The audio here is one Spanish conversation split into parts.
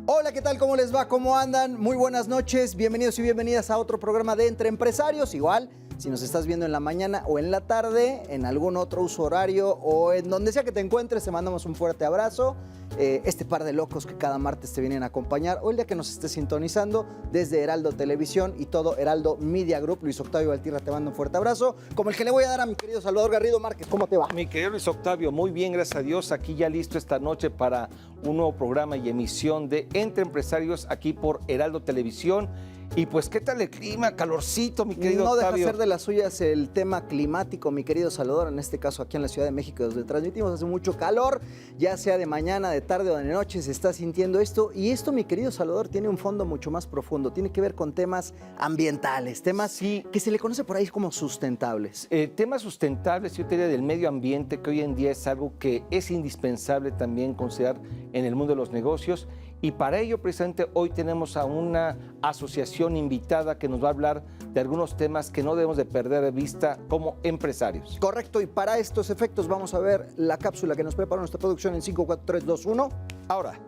Hola, ¿qué tal? ¿Cómo les va? ¿Cómo andan? Muy buenas noches. Bienvenidos y bienvenidas a otro programa de Entre Empresarios. Igual, si nos estás viendo en la mañana o en la tarde, en algún otro uso horario o en donde sea que te encuentres, te mandamos un fuerte abrazo. Este par de locos que cada martes te vienen a acompañar, o el día que nos estés sintonizando desde Heraldo Televisión y todo Heraldo Media Group. Luis Octavio Valtierra te mando un fuerte abrazo, como el que le voy a dar a mi querido Salvador Garrido Márquez. ¿Cómo te va? Mi querido Luis Octavio, muy bien, gracias a Dios. Aquí ya listo esta noche para un nuevo programa y emisión de Entre Empresarios aquí por Heraldo Televisión. Y pues, ¿qué tal el clima? Calorcito, mi querido No Octavio. deja ser de las suyas el tema climático, mi querido Salvador, en este caso aquí en la Ciudad de México, donde transmitimos, hace mucho calor, ya sea de mañana, de tarde o de noche, se está sintiendo esto. Y esto, mi querido Salvador, tiene un fondo mucho más profundo, tiene que ver con temas ambientales, temas que se le conoce por ahí como sustentables. Temas sustentables, yo te diría del medio ambiente, que hoy en día es algo que es indispensable también considerar en el mundo de los negocios. Y para ello, precisamente, hoy tenemos a una asociación invitada que nos va a hablar de algunos temas que no debemos de perder de vista como empresarios. Correcto, y para estos efectos vamos a ver la cápsula que nos preparó nuestra producción en 5, 4, 3, 2, 1. Ahora.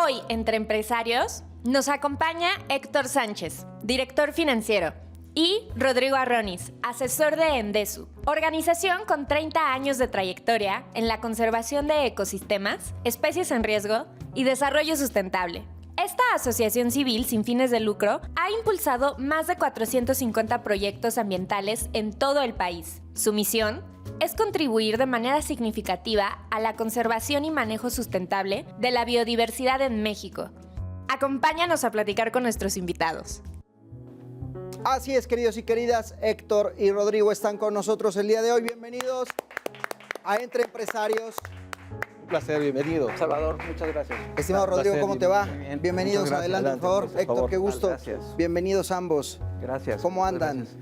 Hoy, entre empresarios, nos acompaña Héctor Sánchez, director financiero, y Rodrigo Arronis, asesor de Endesu, organización con 30 años de trayectoria en la conservación de ecosistemas, especies en riesgo y desarrollo sustentable. Esta asociación civil sin fines de lucro ha impulsado más de 450 proyectos ambientales en todo el país. Su misión es contribuir de manera significativa a la conservación y manejo sustentable de la biodiversidad en México. Acompáñanos a platicar con nuestros invitados. Así es, queridos y queridas, Héctor y Rodrigo están con nosotros el día de hoy. Bienvenidos a Entre Empresarios. Un placer, bienvenido. Salvador, muchas gracias. Estimado Rodrigo, ¿cómo te va? Muy bien. Bienvenidos, Muchas gracias. adelante, por favor. Héctor, qué gusto. Gracias. Bienvenidos ambos. Gracias. ¿Cómo andan? Gracias.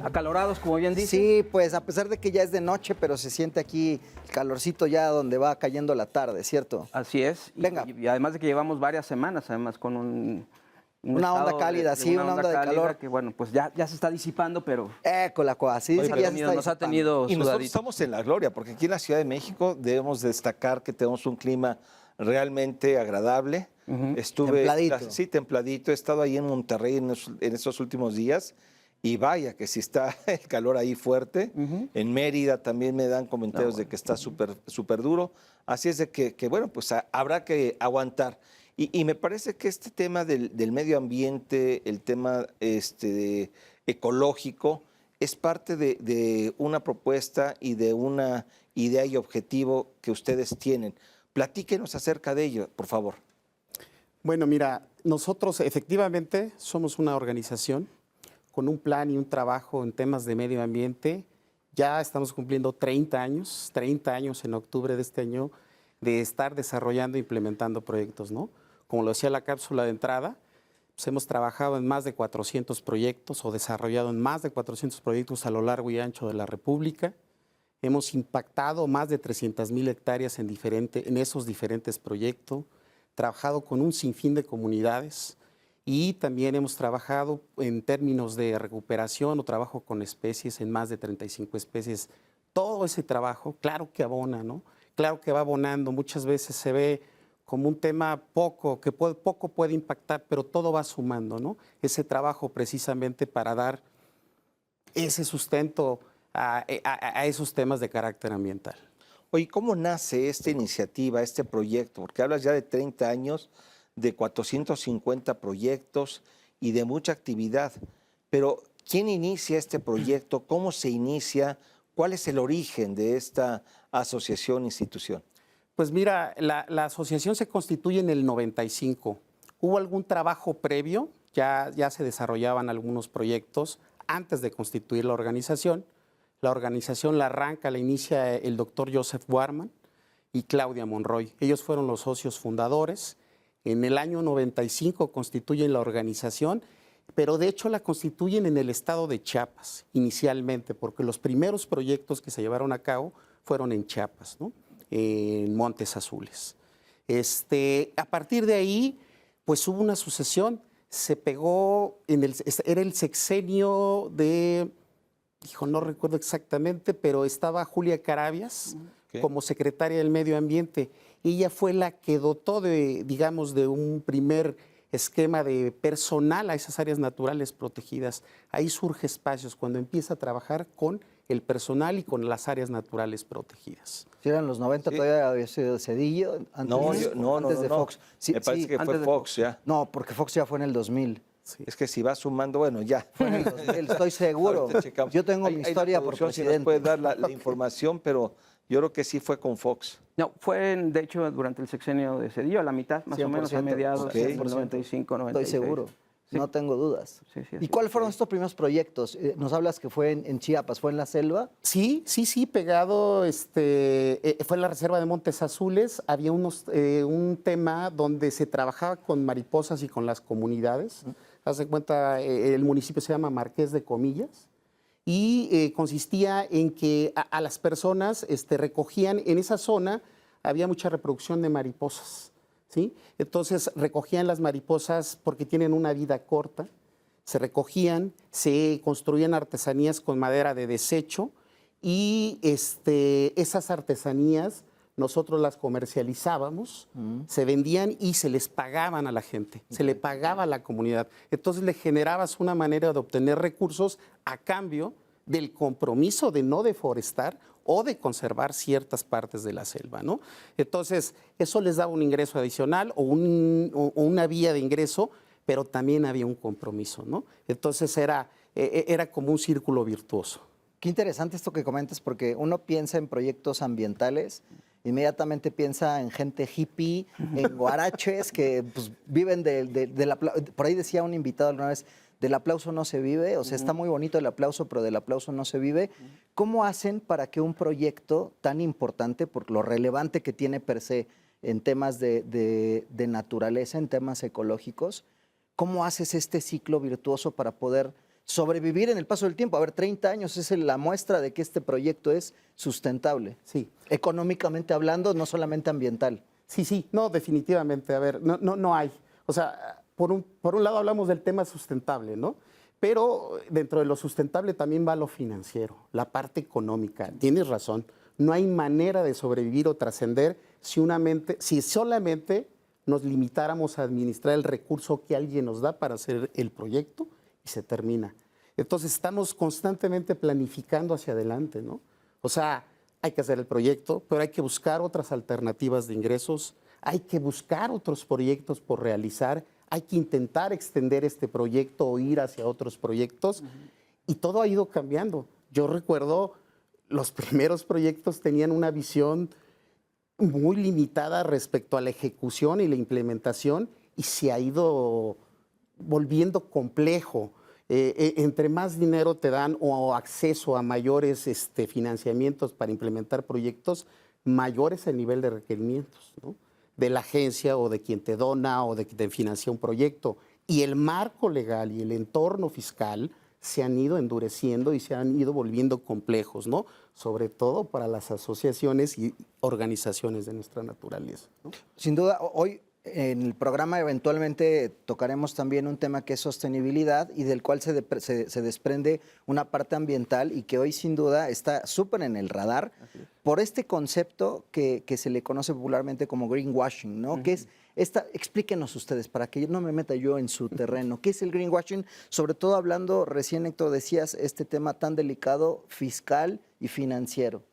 Acalorados, como bien dice. Sí, pues a pesar de que ya es de noche, pero se siente aquí el calorcito ya donde va cayendo la tarde, ¿cierto? Así es. Venga. Y además de que llevamos varias semanas, además con Una onda cálida, sí, una onda de cálida calor. que bueno, pues ya se está disipando, pero Sí, dice que ya se está nos ha disipando. tenido Y nosotros sudadito. estamos en la gloria, porque aquí en la Ciudad de México debemos destacar que tenemos un clima realmente agradable. Templadito. Sí, templadito. He estado ahí en Monterrey en estos últimos días y vaya que sí está el calor ahí fuerte. En Mérida también me dan comentarios de que está súper duro. Así es de que bueno, pues habrá que aguantar. Y me parece que este tema del medio ambiente, el tema ecológico, es parte de una propuesta y de una idea y objetivo que ustedes tienen. Platíquenos acerca de ello, por favor. Bueno, mira, nosotros efectivamente somos una organización con un plan y un trabajo en temas de medio ambiente. Ya estamos cumpliendo 30 años en octubre de este año, de estar desarrollando e implementando proyectos, ¿no? Como lo decía la cápsula de entrada, pues hemos trabajado en más de 400 proyectos o desarrollado en más de 400 proyectos a lo largo y ancho de la República. Hemos impactado más de 300,000 hectáreas en esos diferentes proyectos, trabajado con un sinfín de comunidades y también hemos trabajado en términos de recuperación o trabajo con especies, en más de 35 especies. Todo ese trabajo, claro que abona, ¿no? Claro que va abonando. Muchas veces se ve como un tema poco puede impactar, pero todo va sumando, ¿no? Ese trabajo precisamente para dar ese sustento a esos temas de carácter ambiental. Oye, ¿cómo nace esta iniciativa, este proyecto? Porque hablas ya de 30 años, de 450 proyectos y de mucha actividad. Pero, ¿quién inicia este proyecto? ¿Cómo se inicia? ¿Cuál es el origen de esta asociación, institución? Pues mira, la asociación se constituye en el 95. Hubo algún trabajo previo, ya se desarrollaban algunos proyectos antes de constituir la organización. La organización la inicia el doctor Joseph Warman y Claudia Monroy. Ellos fueron los socios fundadores. En el año 95 constituyen la organización, pero de hecho la constituyen en el estado de Chiapas inicialmente, porque los primeros proyectos que se llevaron a cabo fueron en Chiapas, ¿no? En Montes Azules. A partir de ahí, pues hubo una sucesión, se pegó, era el sexenio de, no recuerdo exactamente, pero estaba Julia Carabias como secretaria del Medio Ambiente ella fue la que dotó de, digamos, de un primer esquema de personal a esas áreas naturales protegidas. Ahí surge Espacios, cuando empieza a trabajar con el personal y con las áreas naturales protegidas. Si eran los 90, Sí. todavía había sido Cedillo, antes de Fox. Sí, Me parece sí, que fue antes de Fox ya. No, porque Fox ya fue en el 2000. Es que si va sumando, bueno, ya. Fue en el 2000, estoy seguro. Ahorita checamos. Yo tengo mi Ahí la historia por producción sí nos presidente. puede dar la información, pero yo creo que sí fue con Fox. No, fue de hecho durante el sexenio de Cedillo, a la mitad, más o menos, a 100%, mediados ok. del 95, 96. Estoy seguro. Sí. No tengo dudas. Sí, sí, ¿Y así cuáles fueron estos primeros proyectos? Nos hablas que fue en Chiapas, ¿fue en la selva? Sí, pegado, fue en la reserva de Montes Azules, había un tema donde se trabajaba con mariposas y con las comunidades. Haz de cuenta, el municipio se llama Marqués de Comillas, y consistía en que a las personas recogían, en esa zona había mucha reproducción de mariposas, ¿sí? Entonces recogían las mariposas porque tienen una vida corta, se recogían, se construían artesanías con madera de desecho y esas artesanías nosotros las comercializábamos, se vendían y se les pagaban a la gente, se le pagaba a la comunidad. Entonces le generabas una manera de obtener recursos a cambio del compromiso de no deforestar o de conservar ciertas partes de la selva, ¿no? Entonces, eso les daba un ingreso adicional o una vía de ingreso, pero también había un compromiso, ¿no? Entonces era como un círculo virtuoso. Qué interesante esto que comentas, porque uno piensa en proyectos ambientales, inmediatamente piensa en gente hippie, en guaraches que pues, viven del aplauso. Por ahí decía un invitado alguna vez, del aplauso no se vive, o sea, está muy bonito el aplauso, pero del aplauso no se vive. ¿Cómo hacen para que un proyecto tan importante, por lo relevante que tiene per se en temas de naturaleza, en temas ecológicos, cómo haces este ciclo virtuoso para poder sobrevivir en el paso del tiempo? A ver, 30 años es la muestra de que este proyecto es sustentable. Sí. Económicamente hablando, no solamente ambiental. Sí, no, definitivamente. A ver, no hay. O sea, por un lado hablamos del tema sustentable, ¿no? Pero dentro de lo sustentable también va lo financiero, la parte económica. Tienes razón. No hay manera de sobrevivir o trascender si solamente nos limitáramos a administrar el recurso que alguien nos da para hacer el proyecto y se termina. Entonces estamos constantemente planificando hacia adelante, ¿no? O sea, hay que hacer el proyecto, pero hay que buscar otras alternativas de ingresos, hay que buscar otros proyectos por realizar, hay que intentar extender este proyecto o ir hacia otros proyectos, y todo ha ido cambiando. Yo recuerdo, los primeros proyectos tenían una visión muy limitada respecto a la ejecución y la implementación, y se ha ido volviendo complejo. Entre más dinero te dan o acceso a mayores financiamientos para implementar proyectos, mayor es el nivel de requerimientos, ¿no? De la agencia o de quien te dona o de quien te financia un proyecto. Y el marco legal y el entorno fiscal se han ido endureciendo y se han ido volviendo complejos, ¿no? Sobre todo para las asociaciones y organizaciones de nuestra naturaleza, ¿no? Sin duda, hoy en el programa eventualmente tocaremos también un tema que es sostenibilidad y del cual se desprende una parte ambiental y que hoy sin duda está súper en el radar por este concepto que se le conoce popularmente como greenwashing, ¿no? Que es explíquenos ustedes, para que no me meta yo en su terreno, ¿qué es el greenwashing? Sobre todo hablando, recién Héctor decías, este tema tan delicado fiscal y financiero.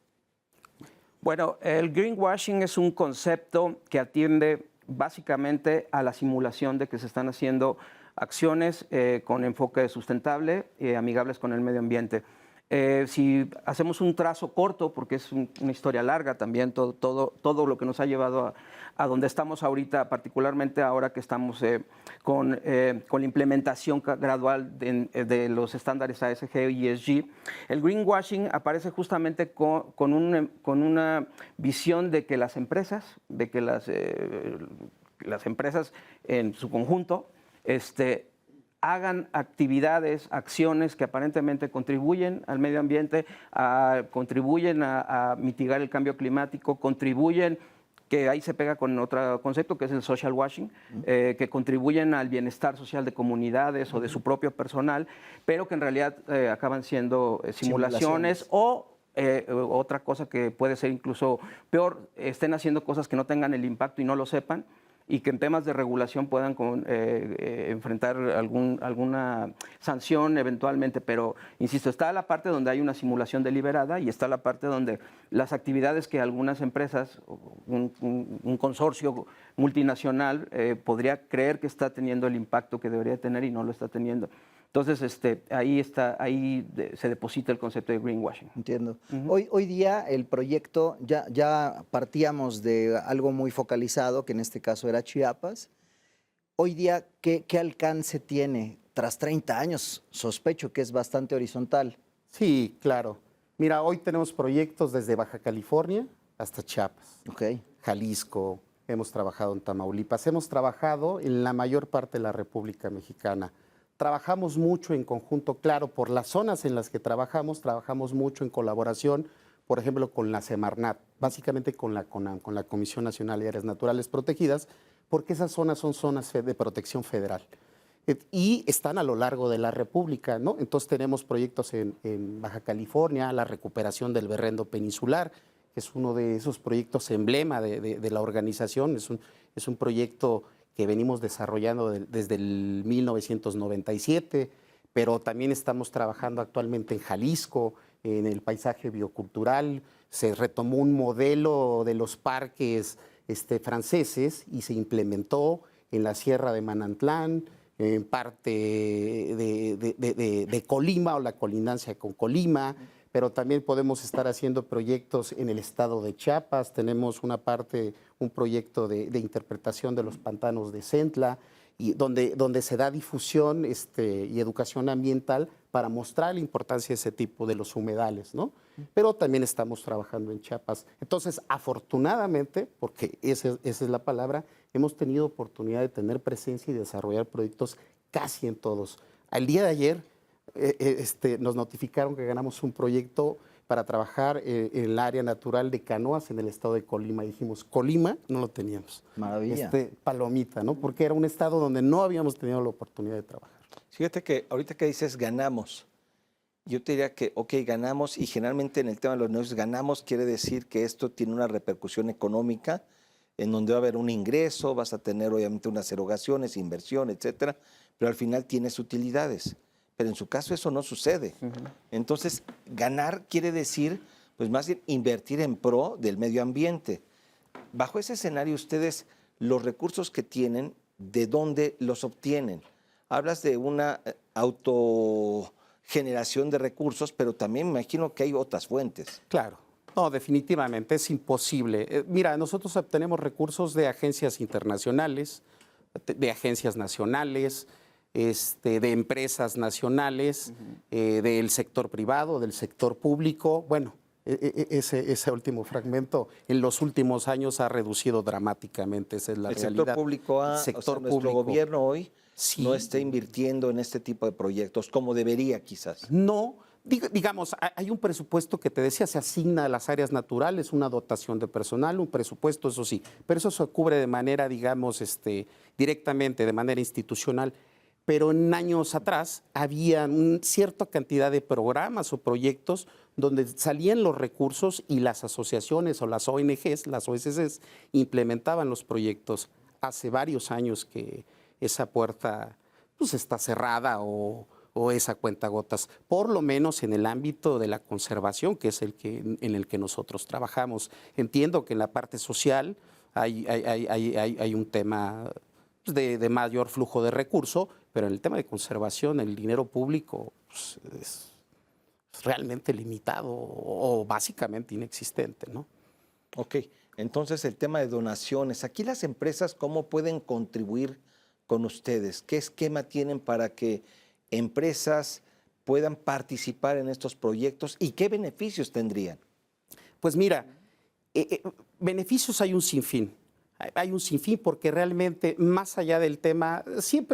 Bueno, el greenwashing es un concepto que atiende básicamente a la simulación de que se están haciendo acciones con enfoque sustentable, amigables con el medio ambiente. Si hacemos un trazo corto, porque es una historia larga también, todo lo que nos ha llevado a donde estamos ahorita, particularmente ahora que estamos con la implementación gradual de los estándares ASG y ESG, el greenwashing aparece justamente con una visión de que las empresas, en su conjunto, hagan actividades, acciones que aparentemente contribuyen al medio ambiente, contribuyen a mitigar el cambio climático, contribuyen, que ahí se pega con otro concepto que es el social washing, que contribuyen al bienestar social de comunidades o de su propio personal, pero que en realidad acaban siendo simulaciones o otra cosa que puede ser incluso peor, estén haciendo cosas que no tengan el impacto y no lo sepan, y que en temas de regulación puedan enfrentar alguna sanción eventualmente. Pero, insisto, está la parte donde hay una simulación deliberada y está la parte donde las actividades que algunas empresas, un consorcio multinacional, podría creer que está teniendo el impacto que debería tener y no lo está teniendo. Entonces, ahí se deposita el concepto de greenwashing. Entiendo. Hoy día el proyecto, ya partíamos de algo muy focalizado, que en este caso era Chiapas. Hoy día, ¿qué alcance tiene? Tras 30 años, sospecho que es bastante horizontal. Sí, claro. Mira, hoy tenemos proyectos desde Baja California hasta Chiapas, Ok. Jalisco, hemos trabajado en Tamaulipas, hemos trabajado en la mayor parte de la República Mexicana. Trabajamos mucho en conjunto, claro, por las zonas en las que trabajamos mucho en colaboración, por ejemplo, con la Semarnat, básicamente con la CONAM, con la Comisión Nacional de Áreas Naturales Protegidas, porque esas zonas son zonas de protección federal y están a lo largo de la República, ¿no? Entonces tenemos proyectos en Baja California, la recuperación del berrendo peninsular, que es uno de esos proyectos emblema de la organización, es un proyecto que venimos desarrollando desde el 1997, pero también estamos trabajando actualmente en Jalisco, en el paisaje biocultural. Se retomó un modelo de los parques franceses y se implementó en la Sierra de Manantlán, en parte de Colima o la colindancia con Colima, pero también podemos estar haciendo proyectos en el estado de Chiapas. Tenemos un proyecto de interpretación de los pantanos de Centla, y donde se da difusión y educación ambiental para mostrar la importancia de ese tipo de los humedales, ¿no? Pero también estamos trabajando en Chiapas. Entonces, afortunadamente, porque esa es la palabra, hemos tenido oportunidad de tener presencia y desarrollar proyectos casi en todos. Al día de ayer nos notificaron que ganamos un proyecto para trabajar en el área natural de Canoas en el estado de Colima. Y dijimos, Colima no lo teníamos. Maravilla. Palomita, ¿no? Porque era un estado donde no habíamos tenido la oportunidad de trabajar. Fíjate que ahorita que dices ganamos, yo te diría que, ok, ganamos, y generalmente en el tema de los negocios, ganamos quiere decir que esto tiene una repercusión económica, en donde va a haber un ingreso, vas a tener obviamente unas erogaciones, inversión, etcétera, pero al final tienes utilidades. Pero en su caso eso no sucede. Entonces, ganar quiere decir, pues más bien invertir en pro del medio ambiente. Bajo ese escenario, ustedes, los recursos que tienen, ¿de dónde los obtienen? Hablas de una autogeneración de recursos, pero también me imagino que hay otras fuentes. Claro. No, definitivamente, es imposible. Mira, nosotros obtenemos recursos de agencias internacionales, de agencias nacionales, de empresas nacionales, del sector privado, del sector público. Bueno, ese último fragmento en los últimos años ha reducido dramáticamente, esa es la realidad. Sector público nuestro gobierno hoy sí, no está invirtiendo en este tipo de proyectos como debería quizás. No, digamos, hay un presupuesto que te decía, se asigna a las áreas naturales, una dotación de personal, un presupuesto, eso sí, pero eso se cubre de manera, digamos, directamente, de manera institucional. Pero en años atrás había una cierta cantidad de programas o proyectos donde salían los recursos y las asociaciones o las ONGs, las OSCs, implementaban los proyectos. Hace varios años que esa puerta pues, está cerrada o esa cuentagotas, por lo menos en el ámbito de la conservación, que es en el que nosotros trabajamos. Entiendo que en la parte social hay un tema de mayor flujo de recursos, pero en el tema de conservación el dinero público pues, es realmente limitado o básicamente inexistente, ¿no? Ok, entonces el tema de donaciones. Aquí las empresas, ¿cómo pueden contribuir con ustedes? ¿Qué esquema tienen para que empresas puedan participar en estos proyectos y qué beneficios tendrían? Pues mira, beneficios hay un sinfín. Hay un sinfín porque realmente más allá del tema,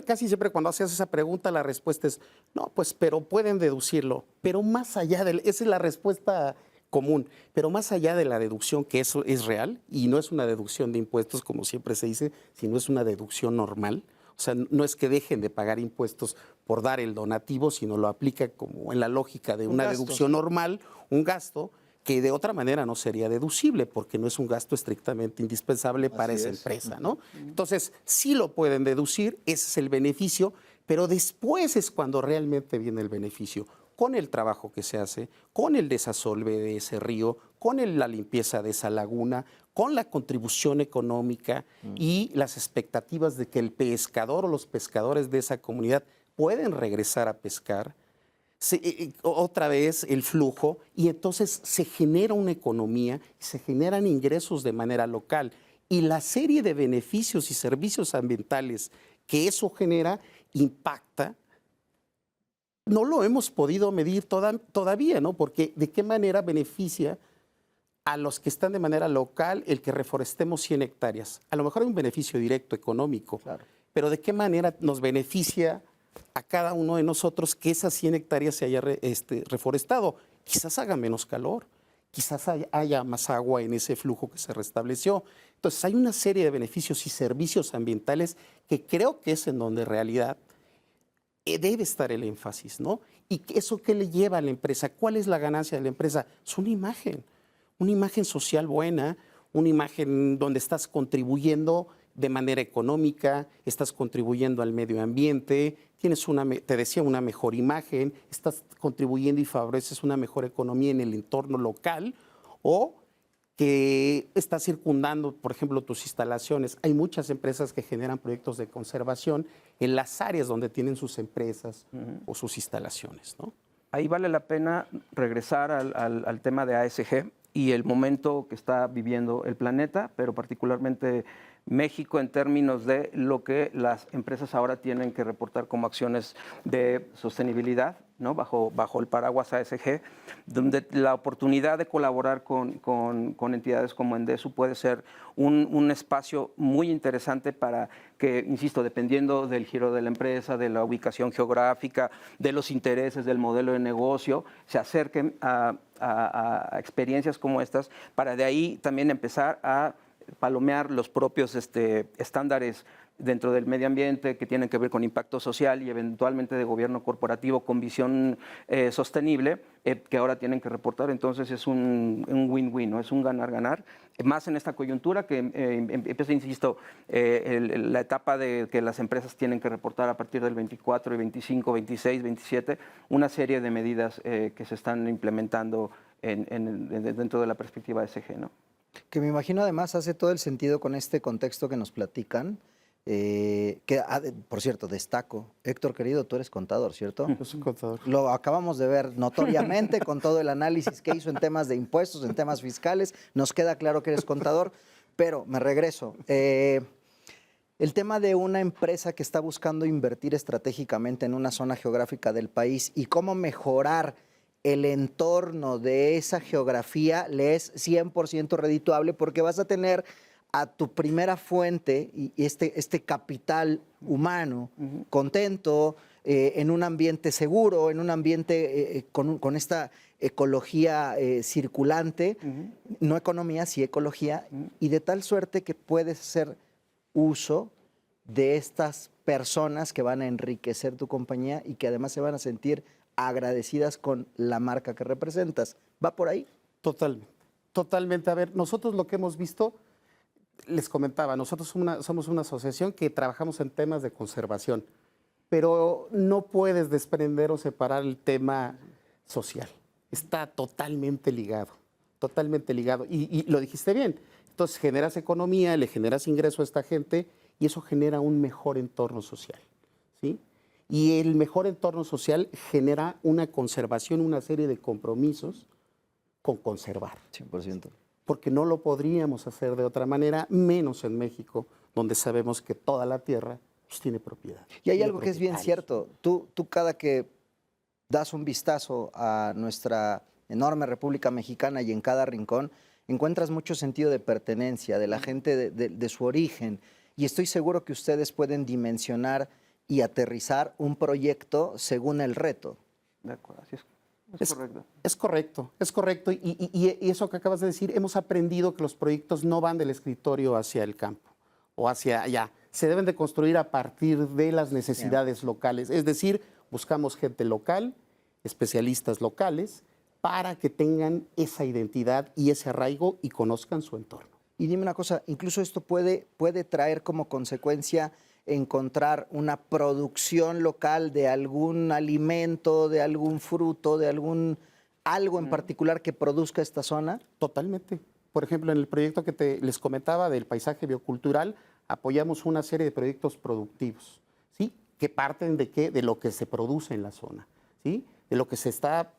casi siempre cuando haces esa pregunta la respuesta es no, pues pero pueden deducirlo, pero más allá esa es la respuesta común, pero más allá de la deducción, que eso es real y no es una deducción de impuestos como siempre se dice, sino es una deducción normal. O sea, no es que dejen de pagar impuestos por dar el donativo, sino lo aplica como en la lógica de una deducción normal, un gasto. que de otra manera no sería deducible porque no es un gasto estrictamente indispensable para esa empresa, ¿no? Entonces, sí lo pueden deducir, ese es el beneficio, pero después es cuando realmente viene el beneficio, con el trabajo que se hace, con el desasolve de ese río, con la limpieza de esa laguna, con la contribución económica y las expectativas de que el pescador o los pescadores de esa comunidad pueden regresar a pescar. Otra vez el flujo, y entonces se genera una economía, se generan ingresos de manera local, y la serie de beneficios y servicios ambientales que eso genera impacta. No lo hemos podido medir todavía, ¿no? Porque de qué manera beneficia a los que están de manera local el que reforestemos 100 hectáreas. A lo mejor hay un beneficio directo económico, claro, pero de qué manera nos beneficia a cada uno de nosotros que esas 100 hectáreas se haya reforestado. Quizás haga menos calor, quizás haya más agua en ese flujo que se restableció. Entonces hay una serie de beneficios y servicios ambientales que creo que es en donde en realidad debe estar el énfasis, ¿no? ¿Y eso qué le lleva a la empresa? ¿Cuál es la ganancia de la empresa? Es una imagen social buena, una imagen donde estás contribuyendo de manera económica, estás contribuyendo al medio ambiente, tienes te decía, una mejor imagen, estás contribuyendo y favoreces una mejor economía en el entorno local, o que estás circundando, por ejemplo, tus instalaciones. Hay muchas empresas que generan proyectos de conservación en las áreas donde tienen sus empresas o sus instalaciones, ¿no? Ahí vale la pena regresar al tema de ASG y el momento que está viviendo el planeta, pero particularmente México en términos de lo que las empresas ahora tienen que reportar como acciones de sostenibilidad, ¿no? bajo el paraguas ASG, donde la oportunidad de colaborar con entidades como Endesu puede ser un espacio muy interesante para que, insisto, dependiendo del giro de la empresa, de la ubicación geográfica, de los intereses del modelo de negocio, se acerquen a experiencias como estas, para de ahí también empezar a palomear los propios estándares dentro del medio ambiente que tienen que ver con impacto social y eventualmente de gobierno corporativo con visión sostenible, que ahora tienen que reportar. Entonces es un win-win, ¿no? Es un ganar-ganar, más en esta coyuntura que empieza, insisto, la etapa de que las empresas tienen que reportar a partir del 24 y 25, 26, 27, una serie de medidas que se están implementando dentro de la perspectiva de SG, ¿no? Que me imagino además hace todo el sentido con este contexto que nos platican. Por cierto, destaco, Héctor querido, tú eres contador, ¿cierto? Yo soy contador. Lo acabamos de ver notoriamente con todo el análisis que hizo en temas de impuestos, en temas fiscales. Nos queda claro que eres contador, pero me regreso. El tema de una empresa que está buscando invertir estratégicamente en una zona geográfica del país y cómo mejorar el entorno de esa geografía le es 100% redituable porque vas a tener a tu primera fuente y este capital humano contento, en un ambiente seguro, en un ambiente con esta ecología circulante, no economía, sí ecología, y de tal suerte que puedes hacer uso de estas personas que van a enriquecer tu compañía y que además se van a sentir agradecidas con la marca que representas. ¿Va por ahí? Totalmente. A ver, nosotros lo que hemos visto, les comentaba, nosotros somos una asociación que trabajamos en temas de conservación, pero no puedes desprender o separar el tema social. Está totalmente ligado, totalmente ligado. Y lo dijiste bien. Entonces generas economía, le generas ingreso a esta gente y eso genera un mejor entorno social, ¿sí? Y el mejor entorno social genera una conservación, una serie de compromisos con conservar. 100%. Porque no lo podríamos hacer de otra manera, menos en México, donde sabemos que toda la tierra pues, tiene propiedad. Y hay algo que es bien cierto. Tú cada que das un vistazo a nuestra enorme República Mexicana y en cada rincón, encuentras mucho sentido de pertenencia, de la gente de su origen. Y estoy seguro que ustedes pueden dimensionar y aterrizar un proyecto según el reto. De acuerdo, así es correcto. Es correcto. Y eso que acabas de decir, hemos aprendido que los proyectos no van del escritorio hacia el campo o hacia allá. Se deben de construir a partir de las necesidades locales. Es decir, buscamos gente local, especialistas locales, para que tengan esa identidad y ese arraigo y conozcan su entorno. Y dime una cosa, incluso esto puede traer como consecuencia encontrar una producción local de algún alimento, de algún fruto, de algo en particular que produzca esta zona. Totalmente. Por ejemplo, en el proyecto que les comentaba del paisaje biocultural, apoyamos una serie de proyectos productivos, ¿sí? Que parten de qué? De lo que se produce en la zona, ¿sí? De lo que se está,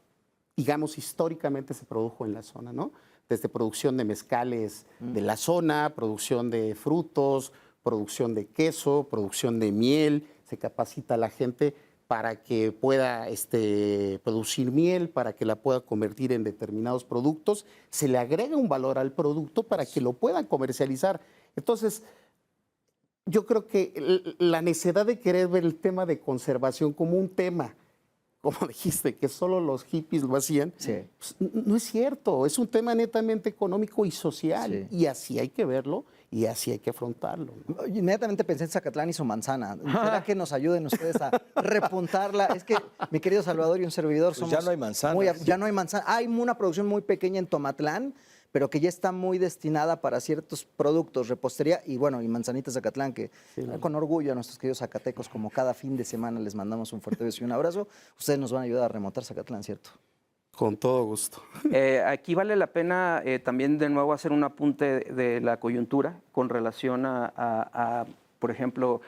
digamos, históricamente se produjo en la zona, ¿no? Desde producción de mezcales de la zona, producción de frutos, producción de queso, producción de miel, se capacita a la gente para que pueda producir miel, para que la pueda convertir en determinados productos, se le agrega un valor al producto para que lo puedan comercializar. Entonces, yo creo que la necesidad de querer ver el tema de conservación como un tema, como dijiste, que solo los hippies lo hacían, Sí. pues, no es cierto, es un tema netamente económico y social, Sí. y así hay que verlo y así hay que afrontarlo, ¿no? Inmediatamente pensé en Zacatlán y su manzana. ¿Será que nos ayuden ustedes a repuntarla? Es que, mi querido Salvador y un servidor, Pues somos ya no hay manzanas. ya no hay manzana. Hay una producción muy pequeña en Tomatlán, pero que ya está muy destinada para ciertos productos, repostería y bueno, y manzanitas Zacatlán, que con orgullo a nuestros queridos zacatecos, como cada fin de semana les mandamos un fuerte beso y un abrazo. Ustedes nos van a ayudar a remontar Zacatlán, ¿cierto? Con todo gusto. Aquí vale la pena también de nuevo hacer un apunte de la coyuntura con relación a, por ejemplo,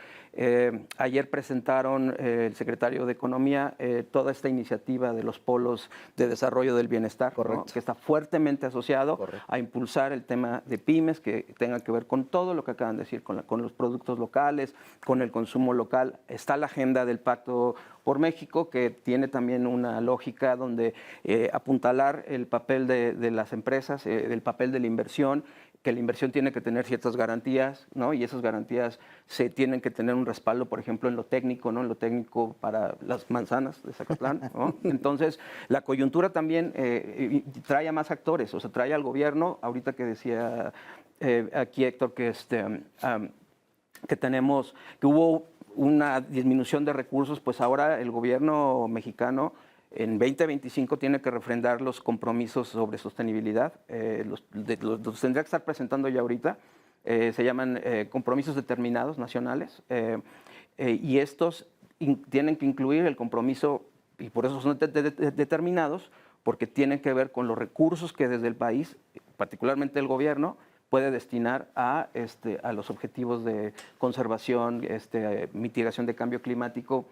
ayer presentaron el secretario de Economía toda esta iniciativa de los polos de desarrollo del bienestar, ¿no? Que está fuertemente asociado a impulsar el tema de pymes, que tenga que ver con todo lo que acaban de decir, con los productos locales, con el consumo local. Está la agenda del Pacto por México, que tiene también una lógica donde apuntalar el papel de las empresas, el papel de la inversión, que la inversión tiene que tener ciertas garantías, ¿no? Y esas garantías se tienen que tener un respaldo, por ejemplo, en lo técnico, ¿no? En lo técnico para las manzanas de Zacatlán, ¿no? Entonces, la coyuntura también trae a más actores, o sea, trae al gobierno, ahorita que decía aquí Héctor que que hubo una disminución de recursos, pues ahora el gobierno mexicano en 2025 tiene que refrendar los compromisos sobre sostenibilidad, los tendría que estar presentando ya ahorita, se llaman compromisos determinados nacionales, y estos tienen que incluir el compromiso, y por eso son determinados, porque tienen que ver con los recursos que desde el país, particularmente el gobierno, puede destinar a los objetivos de conservación, mitigación de cambio climático,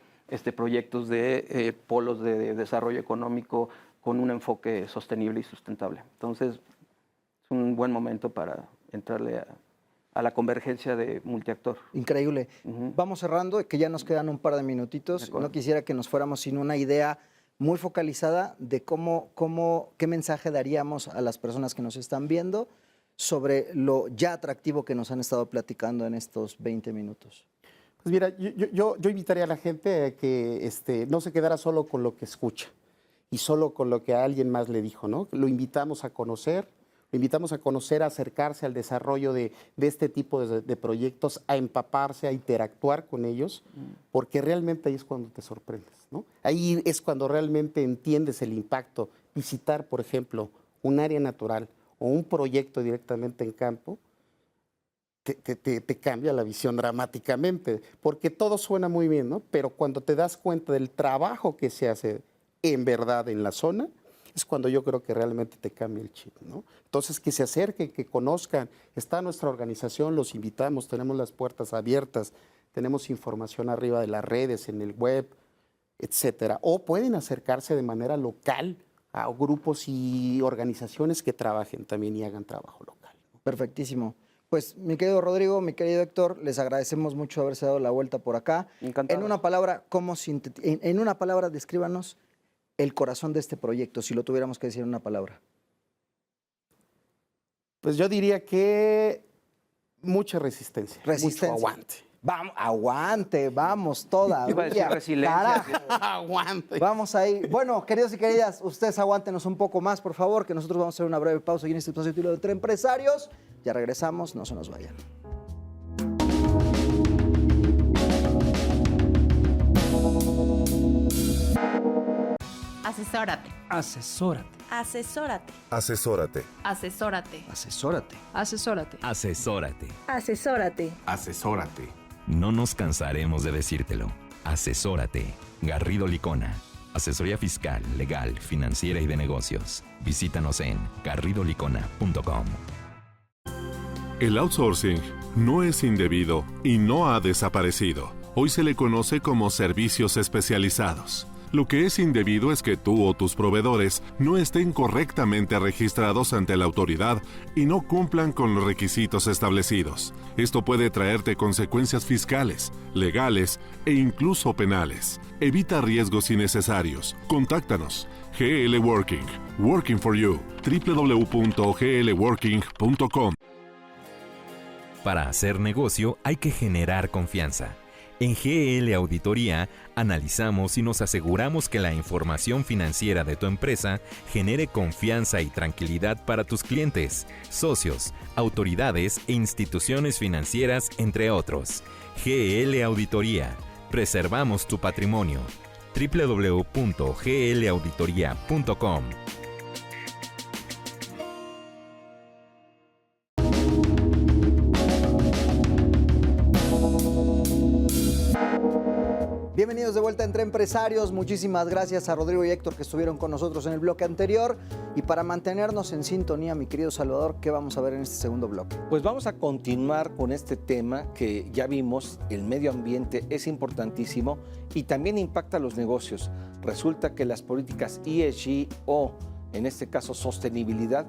proyectos de polos de desarrollo económico con un enfoque sostenible y sustentable. Entonces, es un buen momento para entrarle a la convergencia de multiactor. Increíble. Vamos cerrando, que ya nos quedan un par de minutitos. No quisiera que nos fuéramos sin una idea muy focalizada de qué mensaje daríamos a las personas que nos están viendo sobre lo ya atractivo que nos han estado platicando en estos 20 minutos. Pues mira, yo invitaría a la gente a que no se quedara solo con lo que escucha y solo con lo que a alguien más le dijo, ¿no? Lo invitamos a conocer, a acercarse al desarrollo de este tipo de proyectos, a empaparse, a interactuar con ellos, porque realmente ahí es cuando te sorprendes, ¿no? Ahí es cuando realmente entiendes el impacto. Visitar, por ejemplo, un área natural o un proyecto directamente en campo, te cambia la visión dramáticamente, porque todo suena muy bien, ¿no? Pero cuando te das cuenta del trabajo que se hace en verdad en la zona, es cuando yo creo que realmente te cambia el chip, ¿no? Entonces, que se acerquen, que conozcan. Está nuestra organización, los invitamos, tenemos las puertas abiertas, tenemos información arriba de las redes, en el web, etcétera. O pueden acercarse de manera local a grupos y organizaciones que trabajen también y hagan trabajo local, ¿no? Perfectísimo. Pues, mi querido Rodrigo, mi querido Héctor, les agradecemos mucho haberse dado la vuelta por acá. Encantado. En una palabra, en una palabra, descríbanos el corazón de este proyecto, si lo tuviéramos que decir en una palabra. Pues yo diría que mucha resistencia. Resistencia. Mucho aguante. Vamos, aguante, vamos, todavía. Iba a decir resiliencia. Carajo. Aguante. Vamos ahí. Bueno, queridos y queridas, ustedes aguántenos un poco más, por favor, que nosotros vamos a hacer una breve pausa aquí en este espacio titulado Entre Empresarios. Ya regresamos, no se nos vayan. Asesórate. Asesórate. Asesórate. Asesórate. Asesórate. Asesórate. Asesórate. Asesórate. Asesórate. Asesórate. No nos cansaremos de decírtelo. Asesórate. Garrido Licona. Asesoría fiscal, legal, financiera y de negocios. Visítanos en garridolicona.com. El outsourcing no es indebido y no ha desaparecido. Hoy se le conoce como servicios especializados. Lo que es indebido es que tú o tus proveedores no estén correctamente registrados ante la autoridad y no cumplan con los requisitos establecidos. Esto puede traerte consecuencias fiscales, legales e incluso penales. Evita riesgos innecesarios. Contáctanos. GL Working. Working for you. www.glworking.com. Para hacer negocio hay que generar confianza. En GL Auditoría analizamos y nos aseguramos que la información financiera de tu empresa genere confianza y tranquilidad para tus clientes, socios, autoridades e instituciones financieras, entre otros. GL Auditoría. Preservamos tu patrimonio. www.glauditoria.com. Bienvenidos de vuelta Entre Empresarios. Muchísimas gracias a Rodrigo y Héctor que estuvieron con nosotros en el bloque anterior. Y para mantenernos en sintonía, mi querido Salvador, ¿qué vamos a ver en este segundo bloque? Pues vamos a continuar con este tema que ya vimos, el medio ambiente es importantísimo y también impacta a los negocios. Resulta que las políticas ESG o, en este caso, sostenibilidad,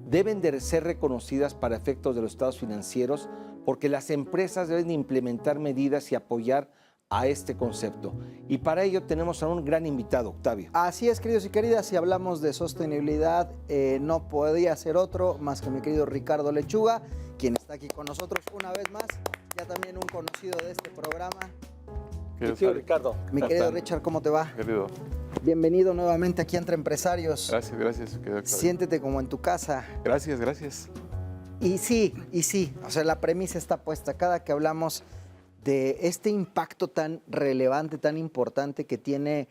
deben de ser reconocidas para efectos de los estados financieros porque las empresas deben implementar medidas y apoyar a este concepto. Y para ello tenemos a un gran invitado, Octavio. Así es, queridos y queridas, si hablamos de sostenibilidad, no podía ser otro más que mi querido Ricardo Lechuga, quien está aquí con nosotros una vez más, ya también un conocido de este programa. Mi querido Ricardo. Mi querido Richard, ¿cómo te va? Querido. Bienvenido nuevamente aquí a Entre Empresarios. Gracias, gracias. Siéntete como en tu casa. Gracias, gracias. Y sí, o sea, la premisa está puesta. Cada que hablamos de este impacto tan relevante, tan importante que tiene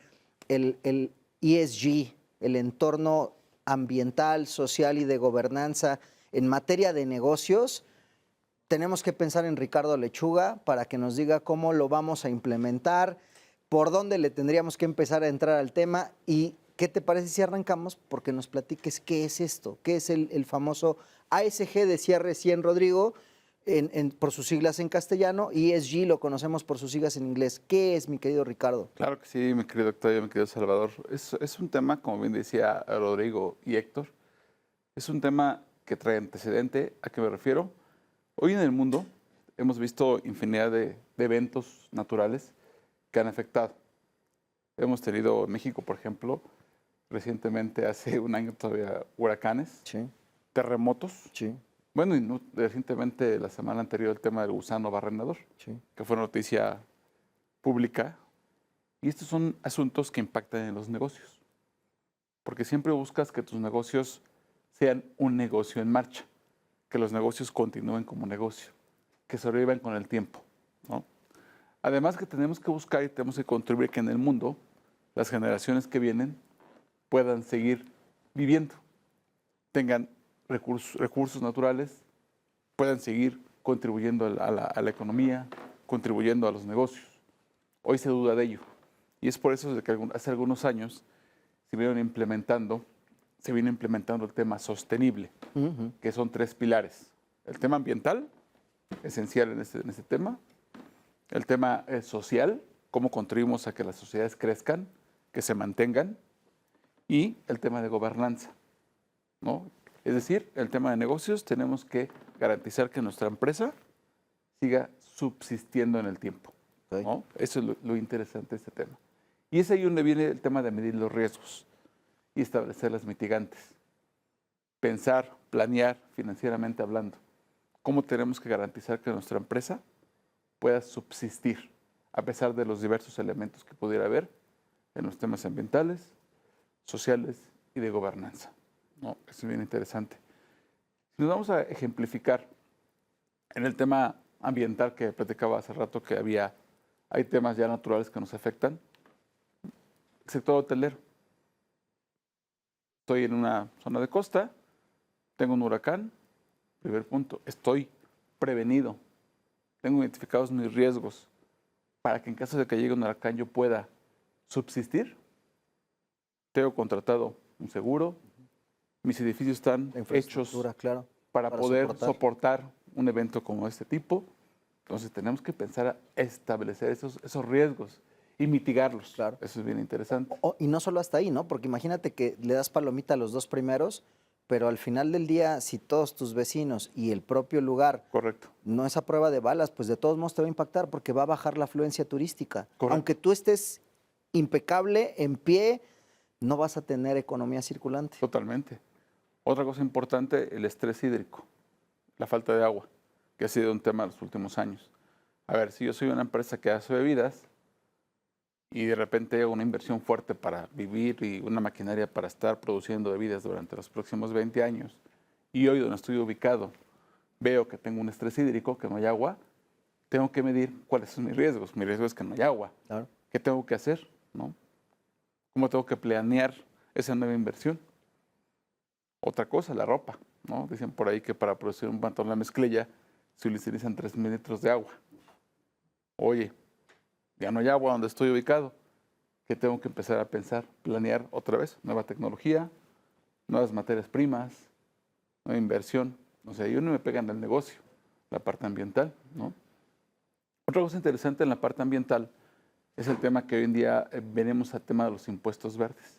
el ESG, el entorno ambiental, social y de gobernanza en materia de negocios, tenemos que pensar en Ricardo Lechuga para que nos diga cómo lo vamos a implementar, por dónde le tendríamos que empezar a entrar al tema y qué te parece si arrancamos porque nos platiques qué es esto, qué es el famoso ASG, decía recién Rodrigo, por sus siglas en castellano, y ESG lo conocemos por sus siglas en inglés. ¿Qué es, mi querido Ricardo? Claro que sí, mi querido Octavio, mi querido Salvador. Es un tema, como bien decía Rodrigo y Héctor, es un tema que trae antecedente. ¿A qué me refiero? Hoy en el mundo hemos visto infinidad de eventos naturales que han afectado. Hemos tenido en México, por ejemplo, recientemente, hace un año todavía, huracanes, Sí. terremotos. Sí. Bueno, y recientemente, la semana anterior, el tema del gusano barrenador, Sí. que fue noticia pública. Y estos son asuntos que impactan en los negocios. Porque siempre buscas que tus negocios sean un negocio en marcha, que los negocios continúen como negocio, que sobrevivan con el tiempo, ¿no? Además que tenemos que buscar y tenemos que contribuir que en el mundo las generaciones que vienen puedan seguir viviendo, tengan recursos naturales, puedan seguir contribuyendo a la economía, contribuyendo a los negocios. Hoy se duda de ello. Y es por eso que hace algunos años se viene implementando el tema sostenible, que son 3 pilares. El tema ambiental, esencial en este tema. El tema social, cómo contribuimos a que las sociedades crezcan, que se mantengan. Y el tema de gobernanza, ¿no? Es decir, el tema de negocios, tenemos que garantizar que nuestra empresa siga subsistiendo en el tiempo, ¿no? Eso es lo interesante de este tema. Y es ahí donde viene el tema de medir los riesgos y establecer las mitigantes. Pensar, planear financieramente hablando, cómo tenemos que garantizar que nuestra empresa pueda subsistir a pesar de los diversos elementos que pudiera haber en los temas ambientales, sociales y de gobernanza, ¿no? Eso es bien interesante. Si nos vamos a ejemplificar en el tema ambiental que platicaba hace rato, que hay temas ya naturales que nos afectan, el sector hotelero. Estoy en una zona de costa, tengo un huracán, primer punto, estoy prevenido, tengo identificados mis riesgos para que en caso de que llegue un huracán yo pueda subsistir. Tengo contratado un seguro, mis edificios están La hechos infraestructura, claro. para poder soportar. soportar un evento como este tipo. Entonces tenemos que pensar a establecer esos riesgos y mitigarlos. Claro. Eso es bien interesante. Y no solo hasta ahí, ¿no? Porque imagínate que le das palomita a los dos primeros, pero al final del día, si todos tus vecinos y el propio lugar Correcto. no es a prueba de balas, pues de todos modos te va a impactar porque va a bajar la afluencia turística. Correcto. Aunque tú estés impecable, en pie, no vas a tener economía circulante. Totalmente. Otra cosa importante, el estrés hídrico, la falta de agua, que ha sido un tema de los últimos años. A ver, si yo soy una empresa que hace bebidas y de repente hago una inversión fuerte para vivir y una maquinaria para estar produciendo bebidas durante los próximos 20 años, y hoy donde estoy ubicado veo que tengo un estrés hídrico, que no hay agua, tengo que medir cuáles son mis riesgos. Mi riesgo es que no hay agua. Claro. ¿Qué tengo que hacer? ¿No? ¿Cómo tengo que planear esa nueva inversión? Otra cosa, la ropa, ¿no? Dicen por ahí que para producir un pantalón de mezclilla se utilizan 3.000 litros de agua. Oye, ya no hay agua donde estoy ubicado. ¿Qué tengo que empezar a pensar? Planear otra vez, nueva tecnología, nuevas materias primas, nueva inversión. O sea, yo no me pegan del negocio, la parte ambiental, ¿no? Otra cosa interesante en la parte ambiental es el tema que hoy en día venimos al tema de los impuestos verdes,